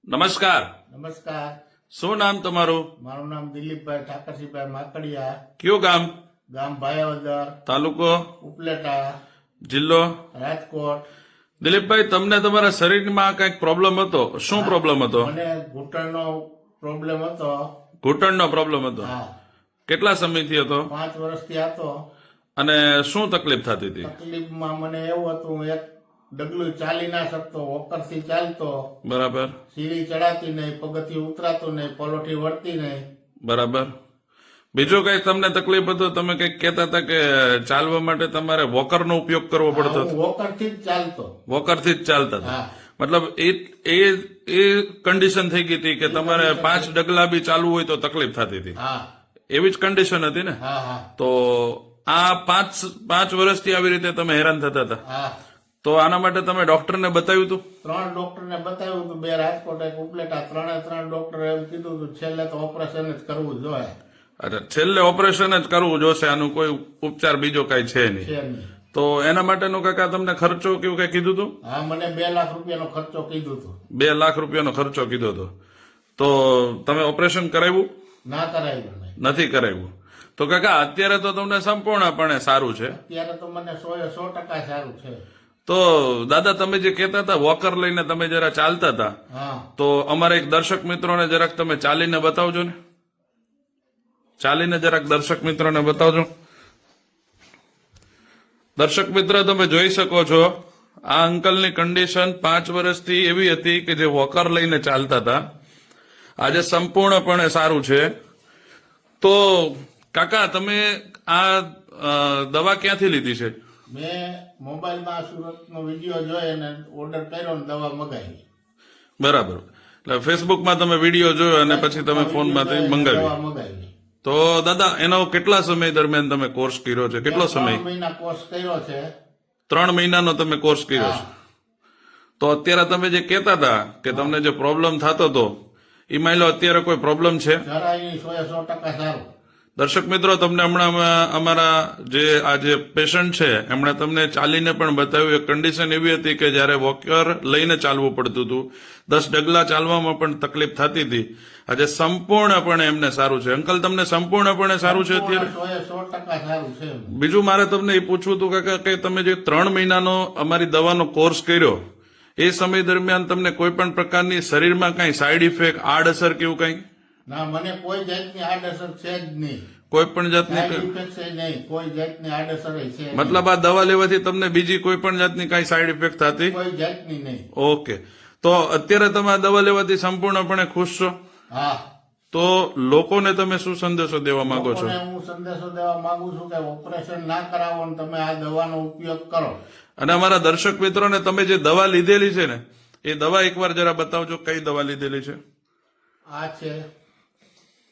નમસ્કાર. નમસ્કાર. શું નામ તમારું? મારું નામ દિલીપભાઈ ઠાકરસિંહભાઈ માકડિયા. કયું ગામ? ગામ ભાયાવદર, તાલુકો? ઉપલેટા, જિલ્લો? રાજકોટ. દિલીપભાઈ, તમને તમારા શરીરમાં કઈક પ્રોબ્લેમ હતો? શું પ્રોબ્લેમ હતો? મને ઘૂંટણનો પ્રોબ્લેમ હતો. ઘૂંટણનો પ્રોબ્લેમ હતો? હા, કેટલા સમયથી હતો 5 વર્ષથી હતો. અને શું તકલીફ થતી હતી? તકલીફમાં મને એવું હતું, એક ડગલું ચાલી ના શકતો, વોકરથી ચાલતો, બરાબર સીડી ચડાતી નહીં, પગથિયું ઉતરાતું નહીં, પલોઠી વળતી નહીં. બરાબર. બીજું કઈ તમને તકલીફ હતો? તમે કઈક કહેતા હતા કે ચાલવા માટે તમારે વોકરનો ઉપયોગ કરવો પડતો હતો? હું વોકરથી જ ચાલતો. વોકરથી જ ચાલતા હતા? હા, મતલબ એ કન્ડિશન થઈ ગઈ હતી કે તમારે 5 ડગલા બી ચાલવું હોય તો તકલીફ થતી હતી? હા, એવી જ કન્ડિશન હતી ને? હા, હા, તો આ પાંચ વર્ષથી આવી રીતે તમે હેરાન થતા હતા? હા. તો આના માટે તમે ડોક્ટરને બતાવ્યું હતું? 3 ડોક્ટરને બતાવ્યું હતું, 2 રાજકોટ, 1 ઉપલેટા. 3 ડોક્ટરે એમ કીધું હતું છેલ્લે તો ઓપરેશન જ કરવું જોઈએ. અચ્છા, છેલ્લે ઓપરેશન જ કરવું જોશે, આનું કોઈ ઉપચાર બીજો કઈ છે નહીં. છે નહીં. તો એના માટેનો કાકા તમને ખર્ચો કેવું કઈ કીધું હતું? હા, મને 2 લાખ રૂપિયાનો ખર્ચો કીધું હતું. 2 લાખ રૂપિયાનો ખર્ચો કીધો હતો. તો તમે ઓપરેશન કરાવ્યું? ના કરાવ્યું નહીં. નથી કરાવ્યું. તો કાકા અત્યારે તો તમને સંપૂર્ણપણે સારું છે? અત્યારે તો મને 100% સારું છે. તો દાદા, તમે જે કહેતા હતા વોકર લઈને તમે જરા ચાલતા હતા, હા, તો અમારા એક દર્શક મિત્રોને જરાક તમે ચાલીને બતાવજો ને. ચાલીને જરાક દર્શક મિત્રોને બતાવજો. દર્શક મિત્ર, તમે જોઈ શકો છો આ અંકલની કન્ડિશન 5 વર્ષથી એવી હતી કે જે વોકર લઈને ચાલતા હતા. આજે સંપૂર્ણપણે સારું છે. તો કાકા, તમે આ દવા ક્યાંથી લીધી છે? મેં મોબાઈલમાં સુરતનો વિડીયો જોઈ અને ઓર્ડર કર્યો ને દવા મગાવી. બરાબર. એટલે ફેસબુકમાં તમે વિડીયો જોયો અને પછી તમે ફોનમાંથી મંગાવી. દવા મગાવી. તો દાદા, એનો કેટલા સમય દરમિયાન તમે કોર્સ કર્યો છે? કેટલો સમય? 3 મહિના કોર્સ કર્યો છે. 3 મહિનાનો તમે કોર્સ કર્યો છે. તો અત્યારે તમે જે કહેતા હતા કે તમને જે પ્રોબ્લેમ થતો હતો, એ માની લો અત્યારે કોઈ પ્રોબ્લેમ છે? જરાય 100% સારું. દર્શક મિત્રો, તમને હમણાં અમારા જે આ જે પેશન્ટ છે એમણે તમને ચાલીને પણ બતાવ્યું. એક કન્ડિશન એવી હતી કે જયારે વોકર લઈને ચાલવું પડતું હતું, 10 ડગલા ચાલવામાં પણ તકલીફ થતી હતી. આજે સંપૂર્ણપણે એમને સારું છે. અંકલ, તમને સંપૂર્ણપણે સારું છે અત્યારે? 100% સારું છે. બીજું મારે તમને એ પૂછવું હતું કાકા કે તમે જે 3 મહિનાનો અમારી દવાનો કોર્સ કર્યો, એ સમય દરમિયાન તમને કોઈ પણ પ્રકારની શરીરમાં કઈ સાઈડ ઇફેક્ટ, આડઅસર કેવું કઈ? ના, મને કોઈ જાતની આડઅસર છે જ નહીં. કોઈ પણ જાતની? સાઈડ ઇફેક્ટ છે નહીં, કોઈ જાતની આડઅસર છે નહીં. મતલબ આ દવા લેવાથી તમને બીજી કોઈ પણ જાતની કઈ સાઈડ ઇફેક્ટ થતી? કોઈ જાતની નહીં. ઓકે. તો અત્યારે તમે આ દવા લેવાથી સંપૂર્ણપણે ખુશ છો? હા. તો લોકોને તમે શું સંદેશો દેવા માંગો છો? લોકોને હું સંદેશો દેવા માંગુ છું કે ઓપરેશન ના કરાવો ને તમે આ દવાનો ઉપયોગ કરો. અને અમારા દર્શક મિત્રોને તમે જે દવા લીધેલી છે ને, એ દવા એકવાર જરા બતાવજો. કઈ દવા લીધેલી છે? આ છે.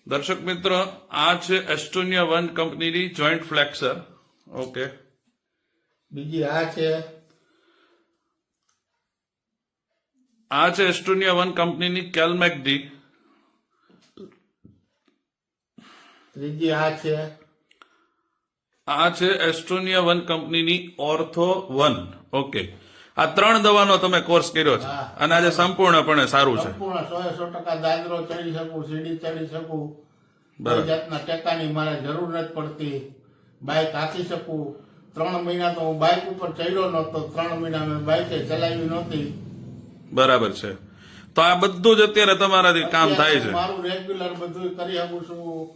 દર્શક મિત્રો, આ છે એસ્ટોનિયા 1 કંપનીની જોઈન્ટ ફ્લેક્સર. ઓકે. બીજી આ છે. આ છે એસ્ટોનિયા 1 કંપનીની કેલમેક ડી. ત્રીજી આ છે. આ છે એસ્ટોનિયા 1 કંપનીની ઓર્થો 1. ઓકે. આ 3 દવાનો તમે કોર્સ કર્યો છે અને આજે સંપૂર્ણપણે સારું છે. સંપૂર્ણ 100% દાદરો ચડી શકું, સીડી ચડી શકું. કોઈ જાતના ટેકાની મારે જરૂર નથી પડતી. બાઇક હાંકી શકું. 3 મહિના તો હું બાઇક ઉપર ચડ્યો નહોતો. 3 મહિના મેં બાઇકે ચલાવી નહોતી. બરાબર છે. તો આ બધું જ અત્યારે તમારાથી કામ થાય છે? મારું રેગ્યુલર બધું કરી શકું છું.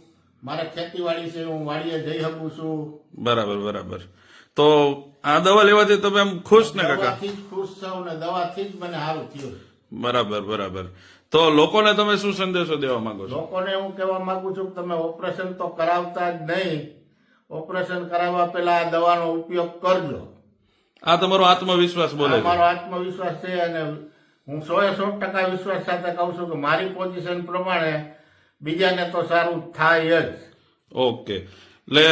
મારે ખેતીવાડી છે, હું વાડીએ જઈ શકું છું. બરાબર બરાબર. તો આ દવા લેવાથી તમે આમ ખુશ ને કાકા? દવાથી જ ખુશ છું ને દવાથી જ મને સારું થયું. બરાબર બરાબર. તો લોકોને તમે શું સંદેશો દેવા માંગો છો? લોકોને હું કહેવા માંગુ છું કે તમે ઓપરેશન તો કરાવતા જ નહીં. ઓપરેશન કરાવવા પહેલા આ દવાનો ઉપયોગ કરજો. આ તમારો આત્મવિશ્વાસ બોલે છે? મારો આત્મવિશ્વાસ છે અને હું 100% વિશ્વાસ સાથે કહું છું કે મારી પોઝિશન પ્રમાણે બીજાને તો સારું થાય જ. ઓકે. એટલે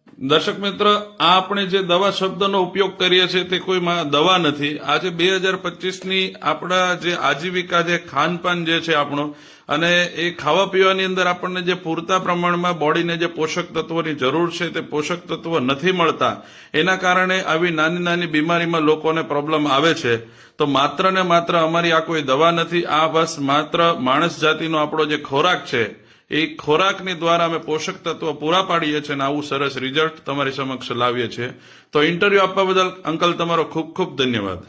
દર્શક મિત્ર, આ આપણે જે દવા શબ્દનો ઉપયોગ કરીએ છીએ તે કોઈ દવા નથી. આજે 2025ની આપણા જે આજીવિકા જે ખાનપાન જે છે આપણો, અને એ ખાવા પીવાની અંદર આપણને જે પૂરતા પ્રમાણમાં બોડીને જે પોષક તત્વોની જરૂર છે તે પોષક તત્વો નથી મળતા, એના કારણે આવી નાની નાની બીમારીમાં લોકોને પ્રોબ્લેમ આવે છે. તો માત્ર ને માત્ર અમારી આ કોઈ દવા નથી, આ બસ માત્ર માણસ જાતિનો આપણો જે ખોરાક છે એ ખોરાકની દ્વારા અમે પોષક તત્વો પૂરા પાડીએ છીએ અને આવું સરસ રિઝલ્ટ તમારી સમક્ષ લાવીએ છીએ. તો ઇન્ટરવ્યુ આપવા બદલ અંકલ તમારો ખૂબ ખૂબ ધન્યવાદ.